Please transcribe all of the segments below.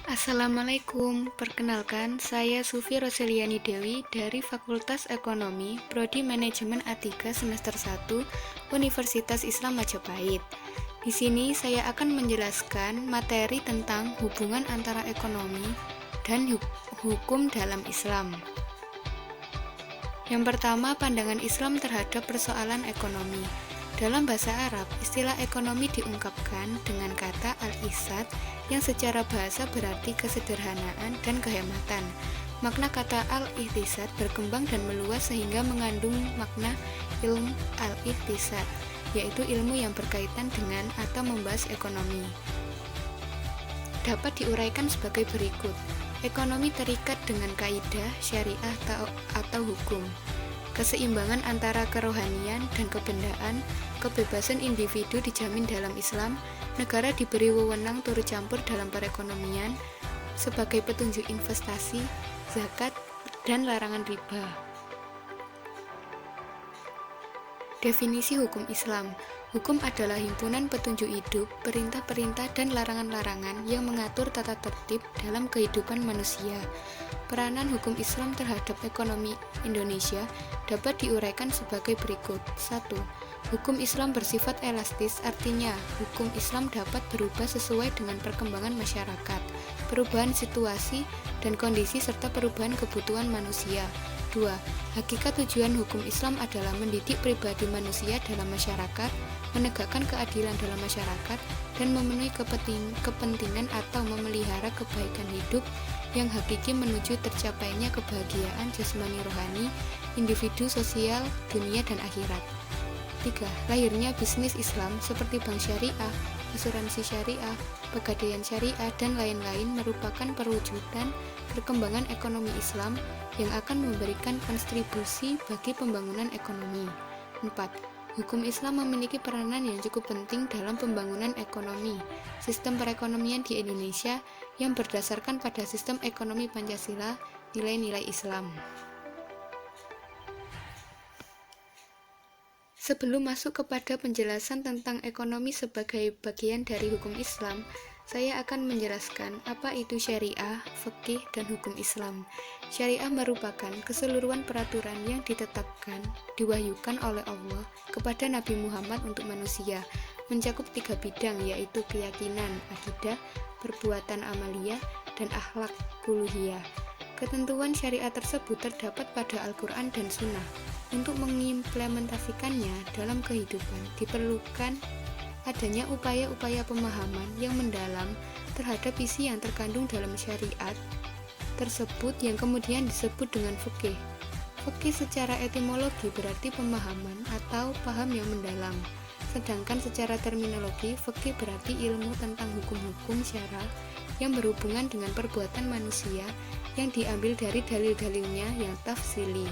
Assalamualaikum, perkenalkan saya Sufi Roseliani Dewi dari Fakultas Ekonomi, Prodi Manajemen A3 semester 1, Universitas Islam Majapahit. Di sini saya akan menjelaskan materi tentang hubungan antara ekonomi dan hukum dalam Islam. Yang pertama, pandangan Islam terhadap persoalan ekonomi. Dalam bahasa Arab, istilah ekonomi diungkapkan dengan kata al-iqtisad yang secara bahasa berarti kesederhanaan dan kehematan. Makna kata al-iqtisad berkembang dan meluas sehingga mengandung makna ilmu al-iqtisad, yaitu ilmu yang berkaitan dengan atau membahas ekonomi. Dapat diuraikan sebagai berikut. Ekonomi terikat dengan kaidah, syariah atau hukum. Keseimbangan antara kerohanian dan kebendaan, kebebasan individu dijamin dalam Islam, negara diberi wewenang turut campur dalam perekonomian sebagai petunjuk investasi, zakat, dan larangan riba. Definisi hukum Islam. Hukum adalah himpunan petunjuk hidup, perintah-perintah, dan larangan-larangan yang mengatur tata tertib dalam kehidupan manusia. Peranan hukum Islam terhadap ekonomi Indonesia dapat diuraikan sebagai berikut. 1. Hukum Islam bersifat elastis, artinya hukum Islam dapat berubah sesuai dengan perkembangan masyarakat, perubahan situasi dan kondisi serta perubahan kebutuhan manusia. 2. Hakikat tujuan hukum Islam adalah mendidik pribadi manusia dalam masyarakat, menegakkan keadilan dalam masyarakat, dan memenuhi kepentingan atau memelihara kebaikan hidup yang hakiki menuju tercapainya kebahagiaan jasmani rohani, individu, sosial, dunia, dan akhirat. 3. Lahirnya bisnis Islam seperti bank syariah, asuransi syariah, pegadaian syariah, dan lain-lain merupakan perwujudan perkembangan ekonomi Islam yang akan memberikan kontribusi bagi pembangunan ekonomi. 4. Hukum Islam memiliki peranan yang cukup penting dalam pembangunan ekonomi. Sistem perekonomian di Indonesia yang berdasarkan pada sistem ekonomi Pancasila, nilai-nilai Islam. Sebelum masuk kepada penjelasan tentang ekonomi sebagai bagian dari hukum Islam, saya akan menjelaskan apa itu syariah, fikih, dan hukum Islam. Syariah merupakan keseluruhan peraturan yang ditetapkan, diwahyukan oleh Allah kepada Nabi Muhammad untuk manusia, mencakup 3 bidang yaitu keyakinan, akidah, perbuatan amaliyah, dan akhlak uluhiyah. Ketentuan syariat tersebut terdapat pada Al-Quran dan Sunnah. Untuk mengimplementasikannya dalam kehidupan diperlukan adanya upaya-upaya pemahaman yang mendalam terhadap isi yang terkandung dalam syariat tersebut yang kemudian disebut dengan fikih. Fikih secara etimologi berarti pemahaman atau paham yang mendalam. Sedangkan secara terminologi, fikih berarti ilmu tentang hukum-hukum syara yang berhubungan dengan perbuatan manusia yang diambil dari dalil-dalilnya yang tafsili.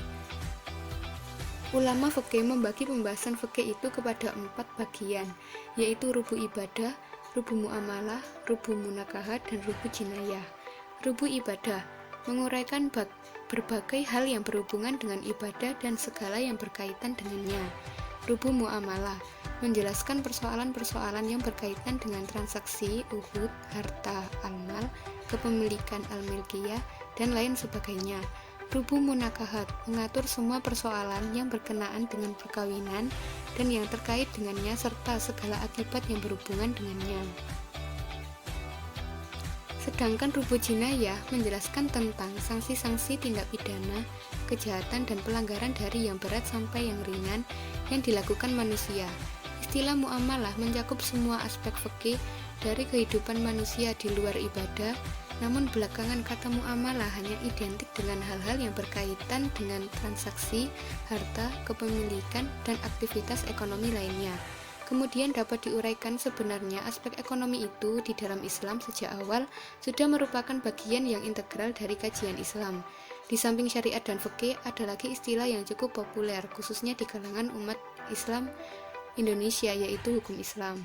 Ulama fikih membagi pembahasan fikih itu kepada 4 bagian, yaitu rubu ibadah, rubu muamalah, rubu munakahat, dan rubu jinayah. Rubu ibadah menguraikan berbagai hal yang berhubungan dengan ibadah dan segala yang berkaitan dengannya. Rubu muamalah menjelaskan persoalan-persoalan yang berkaitan dengan transaksi, uhud, harta, almal, kepemilikan al-milkiyah, dan lain sebagainya. Rubu munakahat mengatur semua persoalan yang berkenaan dengan perkawinan dan yang terkait dengannya serta segala akibat yang berhubungan dengannya. Sedangkan rubu jinayah menjelaskan tentang sanksi-sanksi tindak pidana, kejahatan dan pelanggaran dari yang berat sampai yang ringan yang dilakukan manusia. Istilah muamalah mencakup semua aspek fikih dari kehidupan manusia di luar ibadah. Namun belakangan kata muamalah hanya identik dengan hal-hal yang berkaitan dengan transaksi, harta, kepemilikan, dan aktivitas ekonomi lainnya. Kemudian dapat diuraikan sebenarnya aspek ekonomi itu di dalam Islam sejak awal sudah merupakan bagian yang integral dari kajian Islam. Di samping syariat dan fikih ada lagi istilah yang cukup populer khususnya di kalangan umat Islam Indonesia yaitu hukum Islam.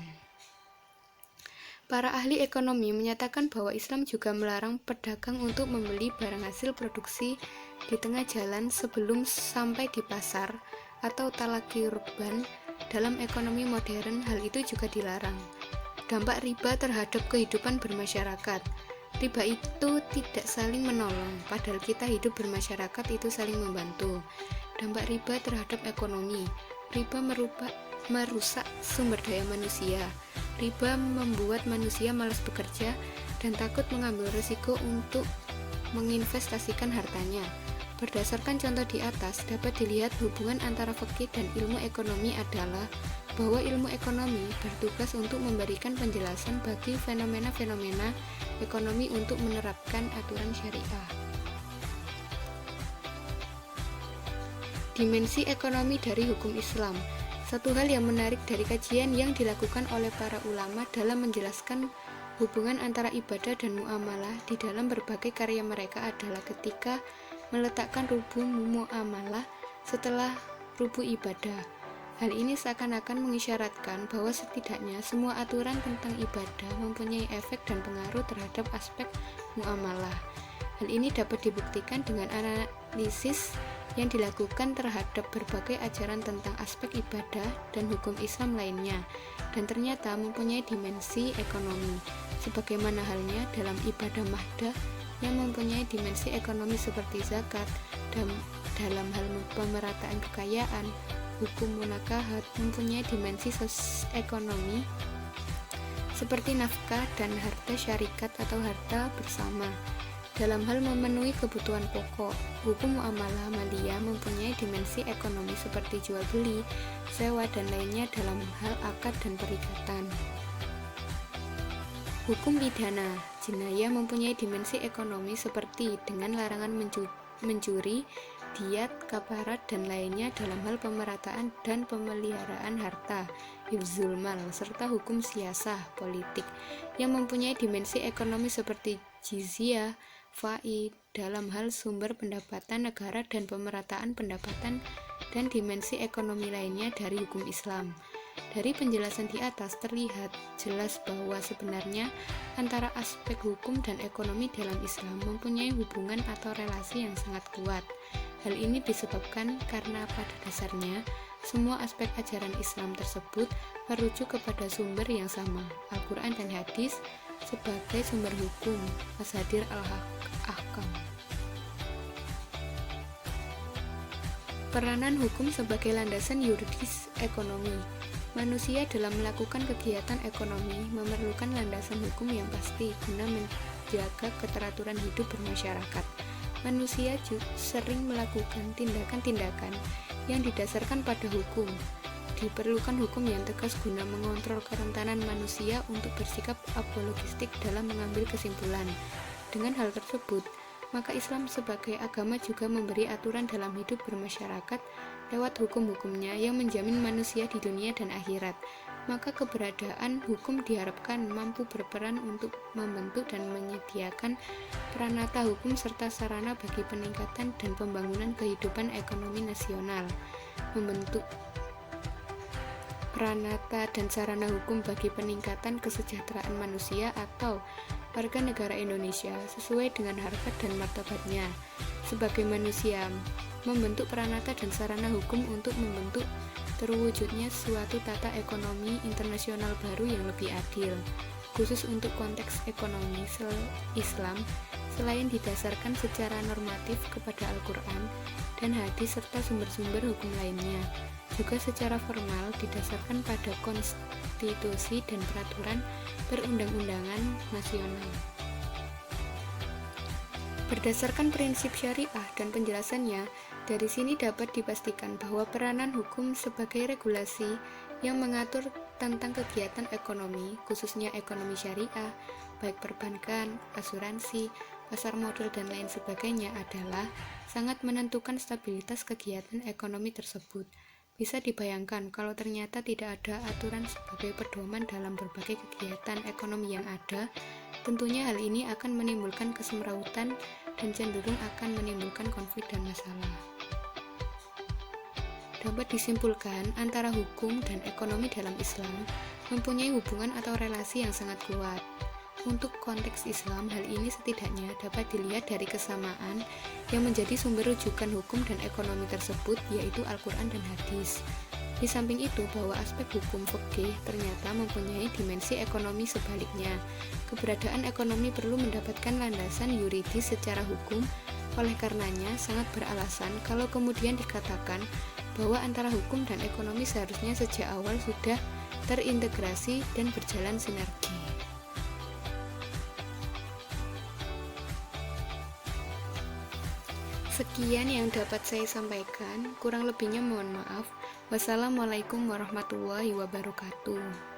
Para ahli ekonomi menyatakan bahwa Islam juga melarang pedagang untuk membeli barang hasil produksi di tengah jalan sebelum sampai di pasar atau talaqi rukban. Dalam ekonomi modern, hal itu juga dilarang. Dampak riba terhadap kehidupan bermasyarakat. Riba itu tidak saling menolong, padahal kita hidup bermasyarakat itu saling membantu. Dampak riba terhadap ekonomi. Riba merusak sumber daya manusia. Riba membuat manusia malas bekerja dan takut mengambil risiko untuk menginvestasikan hartanya. Berdasarkan contoh di atas, dapat dilihat hubungan antara fikih dan ilmu ekonomi adalah bahwa ilmu ekonomi bertugas untuk memberikan penjelasan bagi fenomena-fenomena ekonomi untuk menerapkan aturan syariah. Dimensi ekonomi dari hukum Islam. Satu hal yang menarik dari kajian yang dilakukan oleh para ulama dalam menjelaskan hubungan antara ibadah dan muamalah di dalam berbagai karya mereka adalah ketika meletakkan rubu muamalah setelah rubu ibadah. Hal ini seakan-akan mengisyaratkan bahwa setidaknya semua aturan tentang ibadah mempunyai efek dan pengaruh terhadap aspek muamalah. Hal ini dapat dibuktikan dengan analisis yang dilakukan terhadap berbagai ajaran tentang aspek ibadah dan hukum Islam lainnya, dan ternyata mempunyai dimensi ekonomi, sebagaimana halnya dalam ibadah mahdah yang mempunyai dimensi ekonomi seperti zakat, dan dalam hal pemerataan kekayaan, hukum munakahat mempunyai dimensi ekonomi seperti nafkah dan harta syarikat atau harta bersama. Dalam hal memenuhi kebutuhan pokok, hukum muamalah maliyah mempunyai dimensi ekonomi seperti jual beli, sewa, dan lainnya dalam hal akad dan perikatan. Hukum pidana jinayah mempunyai dimensi ekonomi seperti dengan larangan mencuri, diat, kafarat, dan lainnya dalam hal pemerataan dan pemeliharaan harta, hifzul mal, serta hukum siasah politik yang mempunyai dimensi ekonomi seperti jizyah, faid dalam hal sumber pendapatan negara dan pemerataan pendapatan, dan dimensi ekonomi lainnya dari hukum Islam. Dari penjelasan di atas terlihat jelas bahwa sebenarnya antara aspek hukum dan ekonomi dalam Islam mempunyai hubungan atau relasi yang sangat kuat. Hal ini disebabkan karena pada dasarnya semua aspek ajaran Islam tersebut merujuk kepada sumber yang sama, Al-Quran dan hadis, sebagai sumber hukum, Masadir al-Ahkam. Peranan hukum sebagai landasan yuridis ekonomi. Manusia dalam melakukan kegiatan ekonomi memerlukan landasan hukum yang pasti guna menjaga keteraturan hidup bermasyarakat. Manusia sering melakukan tindakan-tindakan yang didasarkan pada hukum. Diperlukan hukum yang tegas guna mengontrol kerentanan manusia untuk bersikap apologistik dalam mengambil kesimpulan. Dengan hal tersebut, maka Islam sebagai agama juga memberi aturan dalam hidup bermasyarakat lewat hukum-hukumnya yang menjamin manusia di dunia dan akhirat. Maka keberadaan hukum diharapkan mampu berperan untuk membentuk dan menyediakan peranata hukum serta sarana bagi peningkatan dan pembangunan kehidupan ekonomi nasional. Membentuk peranata dan sarana hukum bagi peningkatan kesejahteraan manusia atau warga negara Indonesia sesuai dengan harkat dan martabatnya sebagai manusia, membentuk peranata dan sarana hukum untuk membentuk terwujudnya suatu tata ekonomi internasional baru yang lebih adil, khusus untuk konteks ekonomi Islam, selain didasarkan secara normatif kepada Al-Quran dan hadis serta sumber-sumber hukum lainnya, juga secara formal didasarkan pada konstitusi dan peraturan perundang-undangan nasional. Berdasarkan prinsip syariah dan penjelasannya, dari sini dapat dipastikan bahwa peranan hukum sebagai regulasi yang mengatur tentang kegiatan ekonomi, khususnya ekonomi syariah, baik perbankan, asuransi, pasar modal, dan lain sebagainya adalah sangat menentukan stabilitas kegiatan ekonomi tersebut. Bisa dibayangkan kalau ternyata tidak ada aturan sebagai pedoman dalam berbagai kegiatan ekonomi yang ada, tentunya hal ini akan menimbulkan kesemrautan dan cenderung akan menimbulkan konflik dan masalah. Dapat disimpulkan antara hukum dan ekonomi dalam Islam mempunyai hubungan atau relasi yang sangat kuat. Untuk konteks Islam, hal ini setidaknya dapat dilihat dari kesamaan yang menjadi sumber rujukan hukum dan ekonomi tersebut, yaitu Al-Quran dan hadis. Di samping itu, bahwa aspek hukum fikih ternyata mempunyai dimensi ekonomi sebaliknya. Keberadaan ekonomi perlu mendapatkan landasan yuridis secara hukum, oleh karenanya sangat beralasan kalau kemudian dikatakan bahwa antara hukum dan ekonomi seharusnya sejak awal sudah terintegrasi dan berjalan sinergi. Sekian yang dapat saya sampaikan, kurang lebihnya mohon maaf. Wassalamualaikum warahmatullahi wabarakatuh.